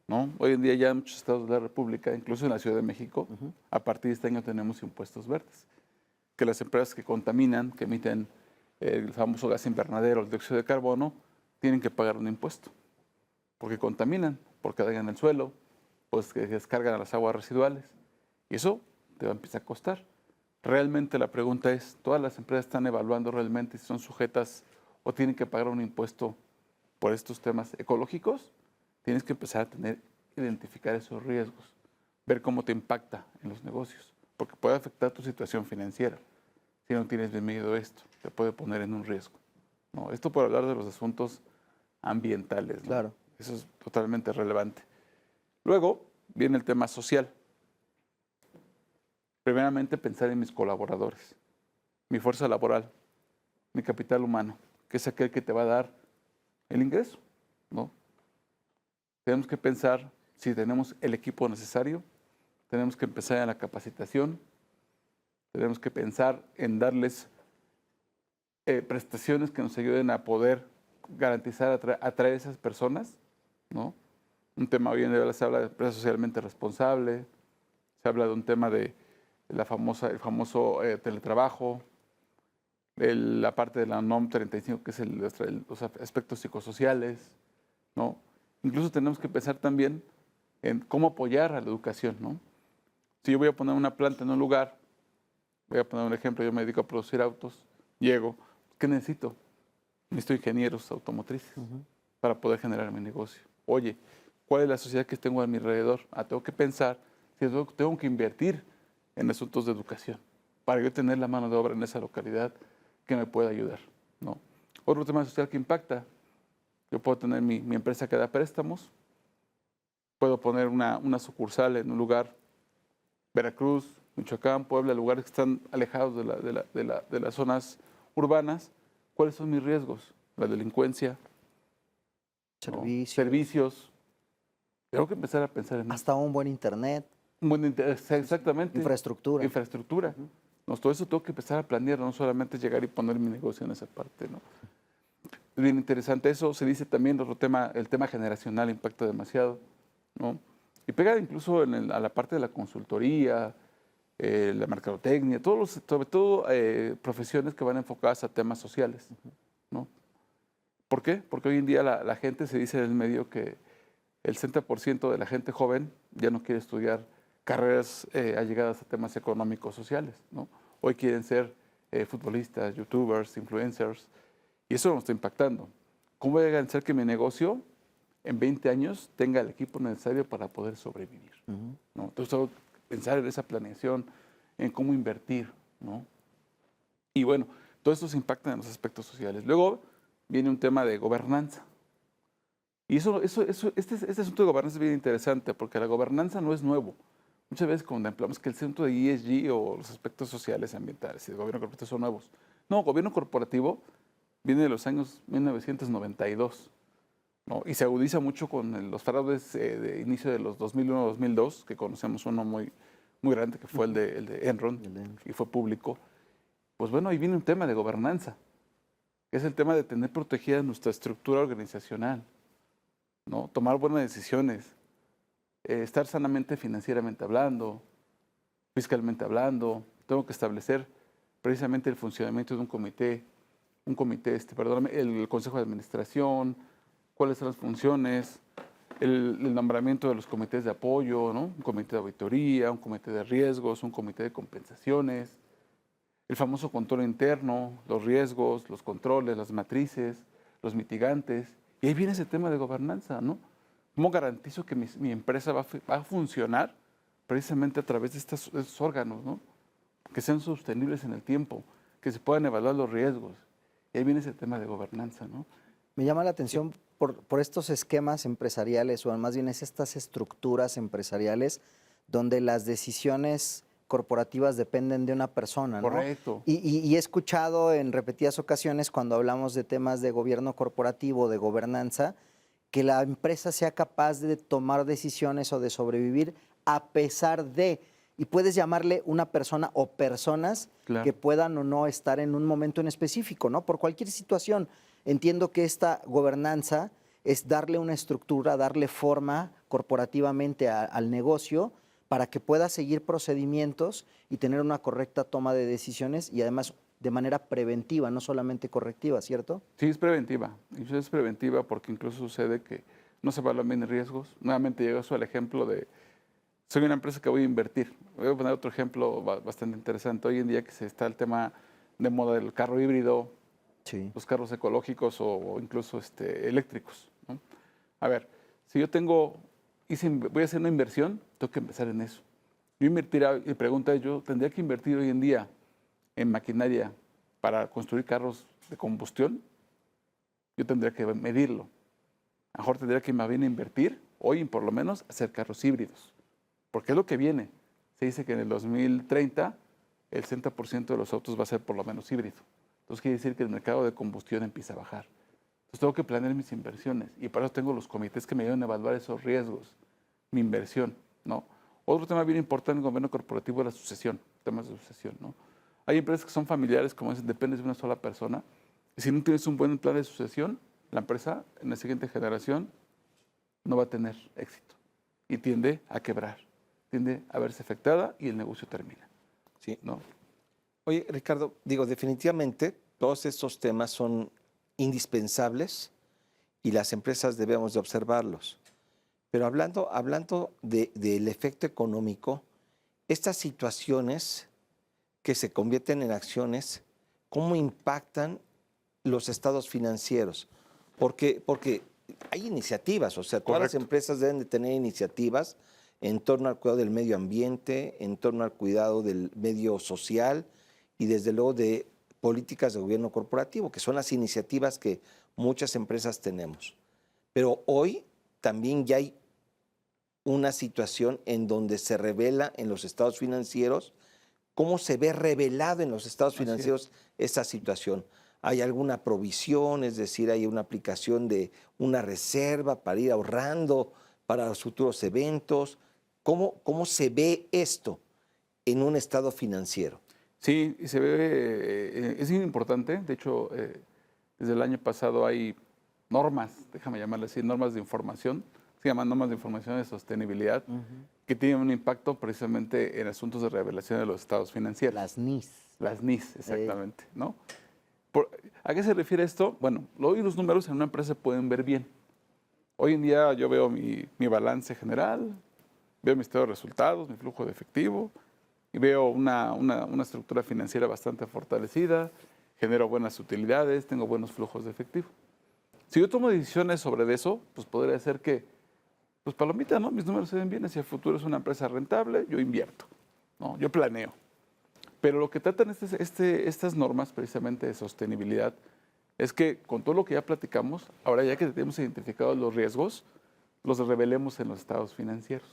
¿no? Hoy en día ya en muchos estados de la República, incluso en la Ciudad de México, a partir de este año tenemos impuestos verdes, que las empresas que contaminan, que emiten el famoso gas invernadero, el dióxido de carbono, tienen que pagar un impuesto, porque contaminan, porque dañan el suelo, pues que descargan a las aguas residuales, y eso te va a empezar a costar. Realmente la pregunta es, ¿todas las empresas están evaluando realmente si son sujetas o tienen que pagar un impuesto por estos temas ecológicos? Tienes que empezar a identificar esos riesgos, ver cómo te impacta en los negocios, porque puede afectar tu situación financiera. Si no tienes bien medido esto, te puede poner en un riesgo, ¿no? Esto por hablar de los asuntos ambientales, ¿no? Claro. Eso es totalmente relevante. Luego viene el tema social. Primeramente, pensar en mis colaboradores, mi fuerza laboral, mi capital humano, que es aquel que te va a dar el ingreso, ¿no? Tenemos que pensar si tenemos el equipo necesario, tenemos que empezar en la capacitación, tenemos que pensar en darles prestaciones que nos ayuden a poder garantizar, atraer a esas personas, ¿no? Un tema hoy en día se habla de empresa socialmente responsable, se habla de un tema de el famoso teletrabajo, la parte de la NOM 35, que es los aspectos psicosociales, ¿no? Incluso tenemos que pensar también en cómo apoyar a la educación, ¿no? Si yo voy a poner una planta en un lugar, voy a poner un ejemplo, yo me dedico a producir autos, llego, ¿qué necesito? Necesito ingenieros automotrices para poder generar mi negocio. Oye, ¿cuál es la sociedad que tengo a mi alrededor? Tengo que pensar si tengo que invertir en asuntos de educación para yo tener la mano de obra en esa localidad que me pueda ayudar, ¿no? Otro tema social que impacta, yo puedo tener mi empresa que da préstamos, puedo poner una sucursal en un lugar, Veracruz, Michoacán, Puebla, lugares que están alejados de las zonas urbanas. ¿Cuáles son mis riesgos? La delincuencia, servicios. Tengo que empezar a pensar en Hasta un buen internet. exactamente. Infraestructura. Infraestructura. No, todo eso tengo que empezar a planear, no solamente llegar y poner mi negocio en esa parte, ¿no? Es bien interesante eso. Se dice también otro tema, el tema generacional impacta demasiado, ¿no? Y pega incluso a la parte de la consultoría, la mercadotecnia, sobre todo profesiones que van enfocadas a temas sociales, ¿no? ¿Por qué? Porque hoy en día la gente se dice en el medio que el 60% de la gente joven ya no quiere estudiar carreras allegadas a temas económicos sociales, ¿no? Hoy quieren ser futbolistas, youtubers, influencers, y eso nos está impactando. ¿Cómo voy a garantizar que mi negocio en 20 años tenga el equipo necesario para poder sobrevivir, ¿no? Entonces tengo que pensar en esa planeación, en cómo invertir, ¿no? Y bueno, todo esto se impacta en los aspectos sociales. Luego viene un tema de gobernanza. Y este asunto de gobernanza es bien interesante porque la gobernanza no es nuevo. Muchas veces contemplamos que el asunto de ESG o los aspectos sociales, ambientales y de gobierno corporativo son nuevos. No, gobierno corporativo viene de los años 1992, ¿no? Y se agudiza mucho con los fraudes de inicio de los 2001-2002, que conocemos uno muy grande, que fue el de Enron, y fue público. Pues bueno, ahí viene un tema de gobernanza, que es el tema de tener protegida nuestra estructura organizacional, ¿no? Tomar buenas decisiones, estar sanamente financieramente hablando, fiscalmente hablando. Tengo que establecer precisamente el funcionamiento de un comité, el consejo de administración, cuáles son las funciones, el nombramiento de los comités de apoyo, ¿no? Un comité de auditoría, un comité de riesgos, un comité de compensaciones, el famoso control interno, los riesgos, los controles, las matrices, los mitigantes. Y ahí viene ese tema de gobernanza, ¿no? ¿Cómo garantizo que mi empresa va a funcionar precisamente a través de estos órganos, ¿no? Que sean sostenibles en el tiempo, que se puedan evaluar los riesgos? Y ahí viene ese tema de gobernanza, ¿no? Me llama la atención por estos esquemas empresariales, o más bien es estas estructuras empresariales donde las decisiones corporativas dependen de una persona, ¿no? Correcto. Y he escuchado en repetidas ocasiones cuando hablamos de temas de gobierno corporativo, de gobernanza, que la empresa sea capaz de tomar decisiones o de sobrevivir a pesar de, y puedes llamarle una persona o personas Claro. que puedan o no estar en un momento en específico, ¿no? Por cualquier situación. Entiendo que esta gobernanza es darle una estructura, darle forma corporativamente al negocio para que pueda seguir procedimientos y tener una correcta toma de decisiones y además de manera preventiva, no solamente correctiva, ¿cierto? Sí, es preventiva. Y es preventiva porque incluso sucede que no se evalúan bien riesgos. Nuevamente llega eso al ejemplo de, soy una empresa que voy a invertir. Voy a poner otro ejemplo bastante interesante. Hoy en día que se está el tema de moda del carro híbrido, Sí. los carros ecológicos o incluso eléctricos, ¿no? A ver, si yo voy a hacer una inversión, tengo que empezar en eso. Yo invertirá, y pregunta yo, ¿tendría que invertir hoy en día en maquinaria para construir carros de combustión? Yo tendría que medirlo. A lo mejor tendría que más bien invertir, hoy por lo menos, hacer carros híbridos. Porque es lo que viene. Se dice que en el 2030 el 60% de los autos va a ser por lo menos híbrido. Entonces quiere decir que el mercado de combustión empieza a bajar. Entonces tengo que planear mis inversiones y para eso tengo los comités que me ayudan a evaluar esos riesgos, mi inversión, ¿no? Otro tema bien importante en el gobierno corporativo es la sucesión, temas de sucesión, ¿no? Hay empresas que son familiares, como dicen, dependes de una sola persona. Y si no tienes un buen plan de sucesión, la empresa en la siguiente generación no va a tener éxito y tiende a quebrar, tiende a verse afectada y el negocio termina. Sí. ¿No? Oye, Ricardo, digo, definitivamente todos estos temas son indispensables y las empresas debemos de observarlos. Pero hablando del efecto económico, estas situaciones que se convierten en acciones, ¿cómo impactan los estados financieros? Porque hay iniciativas, o sea, todas las empresas deben de tener iniciativas en torno al cuidado del medio ambiente, en torno al cuidado del medio social y desde luego de políticas de gobierno corporativo, que son las iniciativas que muchas empresas tenemos. Pero hoy también ya hay una situación en donde se revela en los estados financieros, cómo se ve revelado en los estados financieros esa situación. ¿Hay alguna provisión? Es decir, ¿hay una aplicación de una reserva para ir ahorrando para los futuros eventos? ¿Cómo se ve esto en un estado financiero? Sí, y se ve, es muy importante. De hecho, desde el año pasado hay normas, déjame llamarle así, normas de información, se llaman normas de información de sostenibilidad, que tienen un impacto precisamente en asuntos de revelación de los estados financieros. Las NIS. Las NIS, exactamente, ¿no? ¿A qué se refiere esto? Bueno, hoy los números en una empresa se pueden ver bien. Hoy en día yo veo mi balance general, veo mi estado de resultados, mi flujo de efectivo, y veo una estructura financiera bastante fortalecida, genero buenas utilidades, tengo buenos flujos de efectivo. Si yo tomo decisiones sobre eso, pues podría ser que, pues palomita, ¿no? Mis números se ven bien, hacia el futuro es una empresa rentable, yo invierto, ¿no? Yo planeo. Pero lo que tratan estas normas precisamente de sostenibilidad es que con todo lo que ya platicamos, ahora ya que tenemos identificados los riesgos, los revelemos en los estados financieros.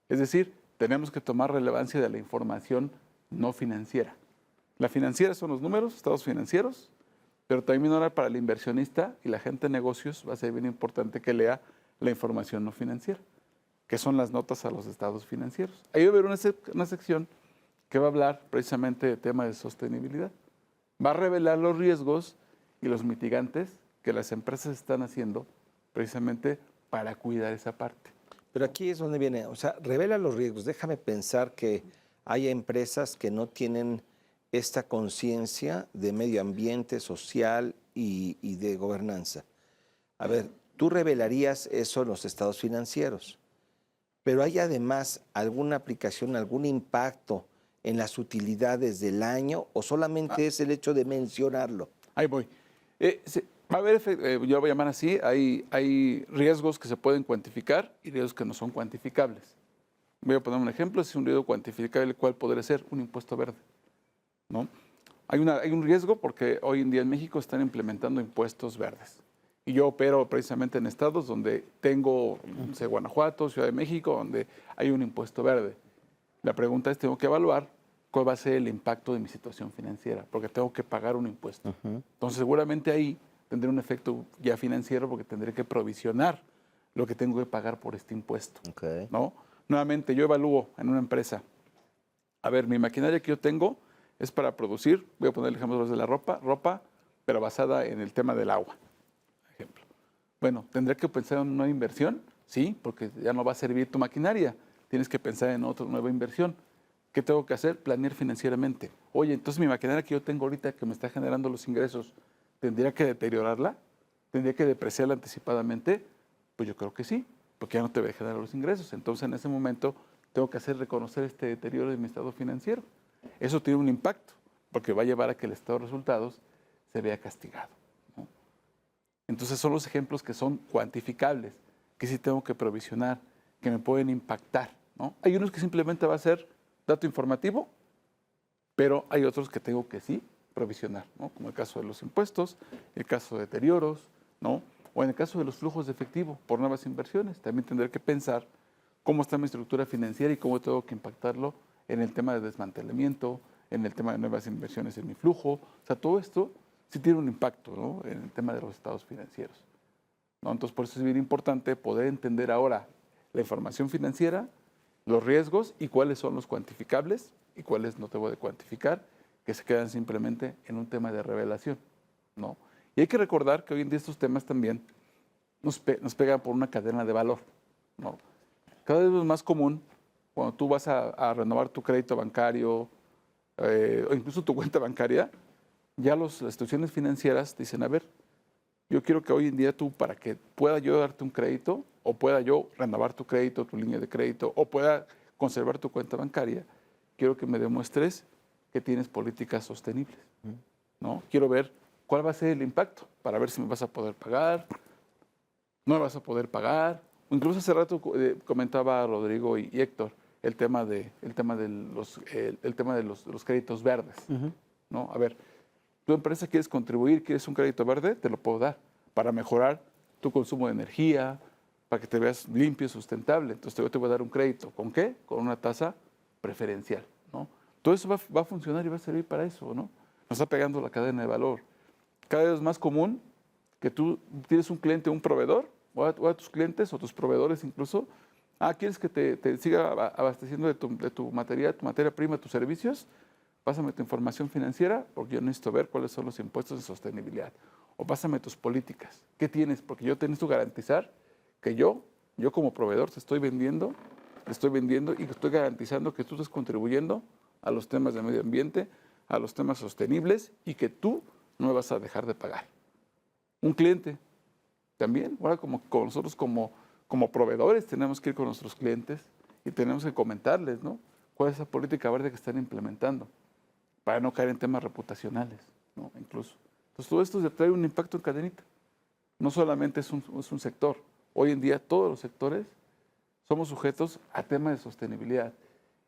Es decir, tenemos que tomar relevancia de la información no financiera. La financiera son los números, estados financieros, pero también ahora para el inversionista y la gente de negocios va a ser bien importante que lea la información no financiera, que son las notas a los estados financieros. Ahí va a haber una sección que va a hablar precisamente de tema de sostenibilidad. Va a revelar los riesgos y los mitigantes que las empresas están haciendo precisamente para cuidar esa parte. Pero aquí es donde viene, o sea, revela los riesgos. Déjame pensar que hay empresas que no tienen esta conciencia de medio ambiente, social y de gobernanza. A ver, tú revelarías eso en los estados financieros, pero ¿hay además alguna aplicación, algún impacto en las utilidades del año o solamente es el hecho de mencionarlo? Ahí voy. Va a haber, yo lo voy a llamar así, hay riesgos que se pueden cuantificar y riesgos que no son cuantificables. Voy a poner un ejemplo, es un riesgo cuantificable, ¿cuál podría ser? Un impuesto verde, ¿no? Hay un riesgo porque hoy en día en México están implementando impuestos verdes. Y yo opero precisamente en estados donde tengo, no sé, Guanajuato, Ciudad de México, donde hay un impuesto verde. La pregunta es, tengo que evaluar cuál va a ser el impacto de mi situación financiera, porque tengo que pagar un impuesto. Entonces, seguramente ahí tendré un efecto ya financiero porque tendré que provisionar lo que tengo que pagar por este impuesto, ¿no? Nuevamente, yo evalúo en una empresa, a ver, mi maquinaria que yo tengo es para producir, voy a poner el ejemplo de la ropa, pero basada en el tema del agua, ejemplo. Bueno, ¿tendré que pensar en una inversión? Sí, porque ya no va a servir tu maquinaria, tienes que pensar en otra nueva inversión. ¿Qué tengo que hacer? Planear financieramente. Oye, entonces mi maquinaria que yo tengo ahorita que me está generando los ingresos, ¿tendría que deteriorarla? ¿Tendría que depreciarla anticipadamente? Pues yo creo que sí, porque ya no te va a generar los ingresos. Entonces en ese momento tengo que hacer reconocer este deterioro de mi estado financiero. Eso tiene un impacto, porque va a llevar a que el estado de resultados se vea castigado, ¿no? Entonces son los ejemplos que son cuantificables, que sí tengo que provisionar, que me pueden impactar, ¿no? Hay unos que simplemente va a ser dato informativo, pero hay otros que tengo que sí provisionar, ¿no? Como el caso de los impuestos, el caso de deterioros, ¿no? O en el caso de los flujos de efectivo por nuevas inversiones, también tendré que pensar cómo está mi estructura financiera y cómo tengo que impactarlo en el tema de desmantelamiento, en el tema de nuevas inversiones en mi flujo. O sea, todo esto sí tiene un impacto, ¿no? En el tema de los estados financieros, ¿no? Entonces, por eso es bien importante poder entender ahora la información financiera, los riesgos y cuáles son los cuantificables y cuáles no debo de cuantificar, que se quedan simplemente en un tema de revelación, ¿no? Y hay que recordar que hoy en día estos temas también nos pegan por una cadena de valor, ¿no? Cada vez es más común cuando tú vas a renovar tu crédito bancario o incluso tu cuenta bancaria, ya las instituciones financieras dicen, a ver, yo quiero que hoy en día tú, para que pueda yo darte un crédito, o pueda yo renovar tu crédito, tu línea de crédito, o pueda conservar tu cuenta bancaria, quiero que me demuestres que tienes políticas sostenibles, ¿no? Quiero ver cuál va a ser el impacto, para ver si me vas a poder pagar, no me vas a poder pagar. Incluso hace rato comentaba Rodrigo y Héctor el tema de los créditos verdes, ¿no? A ver, tu empresa quieres contribuir, quieres un crédito verde, te lo puedo dar para mejorar tu consumo de energía, para que te veas limpio y sustentable. Entonces yo te voy a dar un crédito. ¿Con qué? Con una tasa preferencial, ¿no? Todo eso va a funcionar y va a servir para eso, ¿no? Nos está pegando la cadena de valor. Cada vez es más común que tú tienes un cliente, un proveedor, o a tus clientes o tus proveedores incluso, ¿quieres que te siga abasteciendo de tu materia prima, tus servicios? Pásame tu información financiera porque yo necesito ver cuáles son los impuestos de sostenibilidad. O pásame tus políticas. ¿Qué tienes? Porque yo necesito garantizar que yo como proveedor te estoy vendiendo y estoy garantizando que tú estás contribuyendo a los temas de medio ambiente, a los temas sostenibles y que tú no me vas a dejar de pagar. Un cliente también, ahora como nosotros como proveedores tenemos que ir con nuestros clientes y tenemos que comentarles, ¿no? ¿Cuál es esa política verde que están implementando? Para no caer en temas reputacionales, ¿no? Incluso. Entonces todo esto trae un impacto en cadenita. No solamente es un sector. Hoy en día todos los sectores somos sujetos a temas de sostenibilidad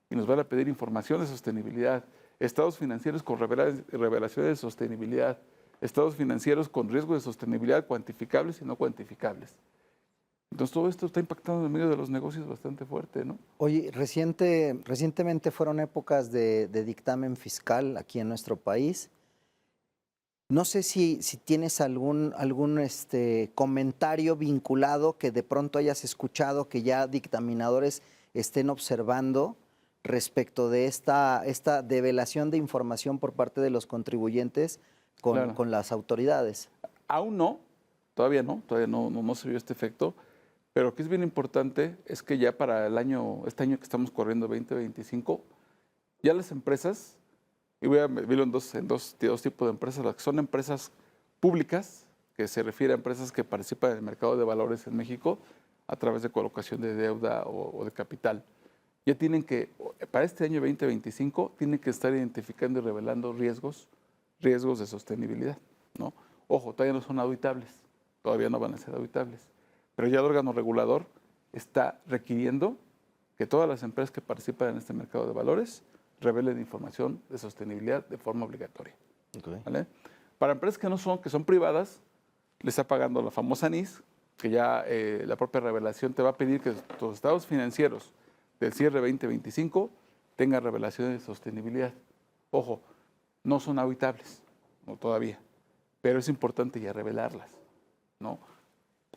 y nos van a pedir información de sostenibilidad, estados financieros con revelaciones de sostenibilidad, estados financieros con riesgo de sostenibilidad cuantificables y no cuantificables. Entonces todo esto está impactando en el medio de los negocios bastante fuerte, ¿no? Oye, recientemente fueron épocas de dictamen fiscal aquí en nuestro país. No sé si tienes algún comentario vinculado que de pronto hayas escuchado que ya dictaminadores estén observando respecto de esta develación de información por parte de los contribuyentes con las autoridades. Aún no, todavía no se vio este efecto, pero lo que es bien importante es que ya para este año que estamos corriendo, 2025, ya las empresas, y voy a verlo en dos tipos de empresas, las que son empresas públicas, que se refiere a empresas que participan en el mercado de valores en México a través de colocación de deuda o de capital. Ya tienen que, para este año 2025, tienen que estar identificando y revelando riesgos de sostenibilidad, ¿no? Ojo, todavía no son auditables, todavía no van a ser auditables, pero ya el órgano regulador está requiriendo que todas las empresas que participan en este mercado de valores revelen información de sostenibilidad de forma obligatoria. Okay. ¿Vale? Para empresas que son privadas, le está pagando la famosa NIS, que ya la propia revelación te va a pedir que tus estados financieros del cierre 2025 tengan revelaciones de sostenibilidad. Ojo, no son auditables, no todavía, pero es importante ya revelarlas, ¿no?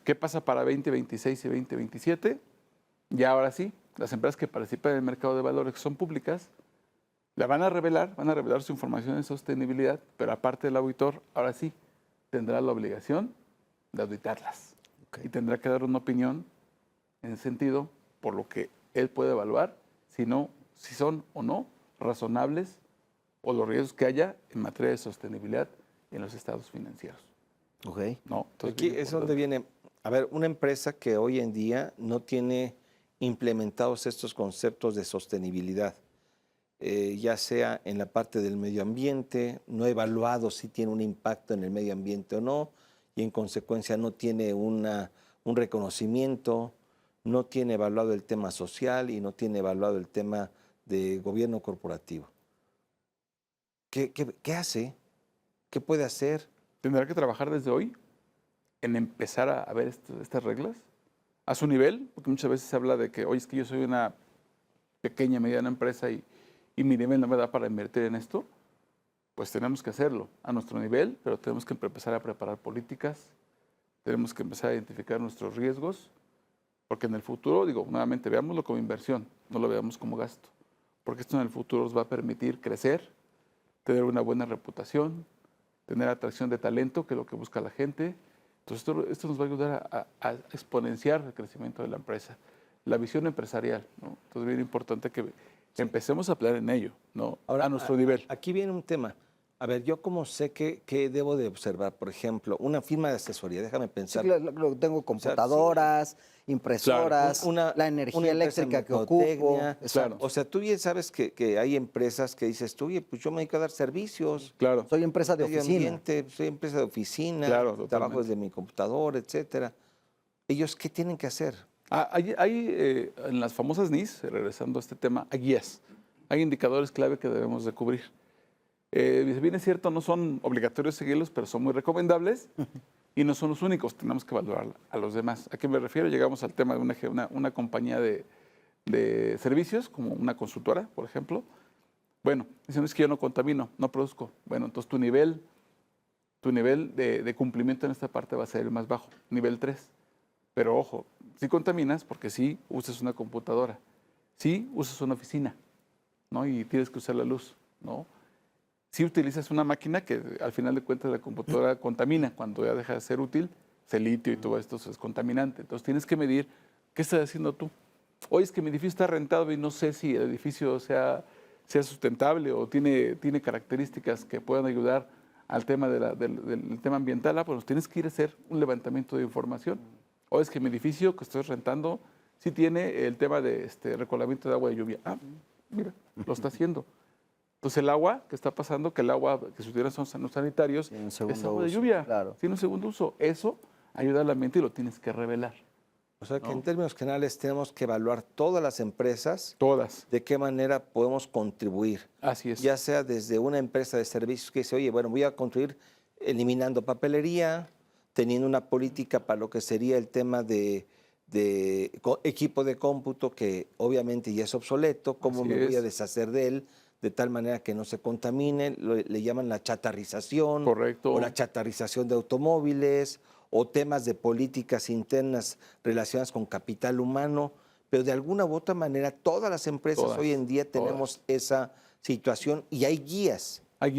¿Qué pasa para 2026 y 2027? Ya ahora sí, las empresas que participan en el mercado de valores que son públicas, la van a revelar su información de sostenibilidad, pero aparte del auditor, ahora sí, tendrá la obligación de auditarlas. Okay. Y tendrá que dar una opinión en ese sentido, por lo que él puede evaluar si son o no razonables o los riesgos que haya en materia de sostenibilidad en los estados financieros. Okay. ¿No? Entonces, aquí es donde viene, a ver, una empresa que hoy en día no tiene implementados estos conceptos de sostenibilidad, ya sea en la parte del medio ambiente, no ha evaluado si tiene un impacto en el medio ambiente o no, y en consecuencia no tiene un reconocimiento, no tiene evaluado el tema social y no tiene evaluado el tema de gobierno corporativo. ¿Qué hace? ¿Qué puede hacer? Tendrá que trabajar desde hoy en empezar a ver estas reglas a su nivel, porque muchas veces se habla de que, oye, es que yo soy una pequeña, mediana empresa y mi nivel no me da para invertir en esto. Pues tenemos que hacerlo a nuestro nivel, pero tenemos que empezar a preparar políticas, tenemos que empezar a identificar nuestros riesgos, porque en el futuro, nuevamente, veámoslo como inversión, no lo veamos como gasto, porque esto en el futuro nos va a permitir crecer, tener una buena reputación, tener atracción de talento, que es lo que busca la gente. Entonces, esto nos va a ayudar a exponenciar el crecimiento de la empresa, la visión empresarial, ¿no? Entonces, es bien importante que empecemos a hablar en ello, ¿no? Ahora, a nuestro nivel. Aquí viene un tema. A ver, yo cómo sé qué debo de observar. Por ejemplo, una firma de asesoría, déjame pensar. Sí, tengo computadoras, impresoras, claro, la energía eléctrica que ocupo. Claro. O sea, tú bien sabes que hay empresas que dices tú, oye, pues yo me dedico a dar servicios. Claro. Soy empresa de medio oficina. ambiente, soy empresa de oficina, Claro, trabajo desde mi computadora, etcétera. ¿Ellos qué tienen que hacer? Hay en las famosas NIS, regresando a este tema, hay guías, hay indicadores clave que debemos de cubrir. Si bien es cierto, no son obligatorios seguirlos, pero son muy recomendables y no son los únicos, tenemos que evaluar a los demás. ¿A qué me refiero? Llegamos al tema de una compañía de servicios, como una consultora, por ejemplo. Bueno, dicen, es que yo no contamino, no produzco. Bueno, entonces tu nivel de cumplimiento en esta parte va a ser el más bajo, nivel 3. Pero ojo, sí contaminas porque sí usas una computadora, sí usas una oficina, ¿no? Y tienes que usar la luz, ¿no? Si utilizas una máquina que al final de cuentas la computadora contamina, cuando ya deja de ser útil, el litio y todo esto es contaminante. Entonces tienes que medir qué estás haciendo tú. Oye, es que mi edificio está rentado y no sé si el edificio sea sustentable o tiene características que puedan ayudar al tema del tema ambiental. Pues tienes que ir a hacer un levantamiento de información. O es que mi edificio que estoy rentando sí tiene el tema de recolamiento de agua de lluvia. Mira, lo está haciendo. Entonces el agua que está pasando, que el agua que se utiliza son los sanitarios, es agua de lluvia. Claro. Tiene un segundo uso. Eso ayuda al ambiente y lo tienes que revelar. O sea que en términos generales tenemos que evaluar todas las empresas. Todas. De qué manera podemos contribuir. Así es. Ya sea desde una empresa de servicios que dice, oye, bueno, voy a contribuir eliminando papelería, teniendo una política para lo que sería el tema de equipo de cómputo que obviamente ya es obsoleto, cómo Así me voy a es. deshacer de él de tal manera que no se contamine, le llaman la chatarrización, Correcto. o la chatarrización de automóviles, o temas de políticas internas relacionadas con capital humano, pero de alguna u otra manera todas las empresas Todas, hoy en día tenemos esa situación y hay guías. Hay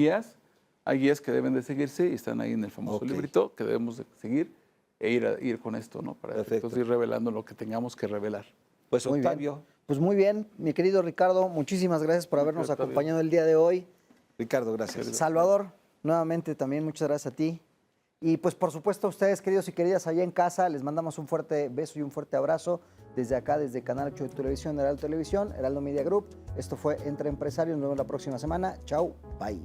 guías que deben de seguirse y están ahí en el famoso Ok. librito que debemos de seguir e ir con esto, ¿no? Para Perfecto. entonces ir revelando lo que tengamos que revelar. Pues Muy bien. Octavio, Pues muy bien, mi querido Ricardo, muchísimas gracias por habernos Octavio. acompañado el día de hoy. Ricardo, gracias. Salvador, nuevamente también muchas gracias a ti. Y pues por supuesto a ustedes, queridos y queridas allá en casa, les mandamos un fuerte beso y un fuerte abrazo desde acá, desde Canal 8 de Televisión, Heraldo Televisión, Heraldo Media Group. Esto fue Entre Empresarios, nos vemos la próxima semana. Chao, bye.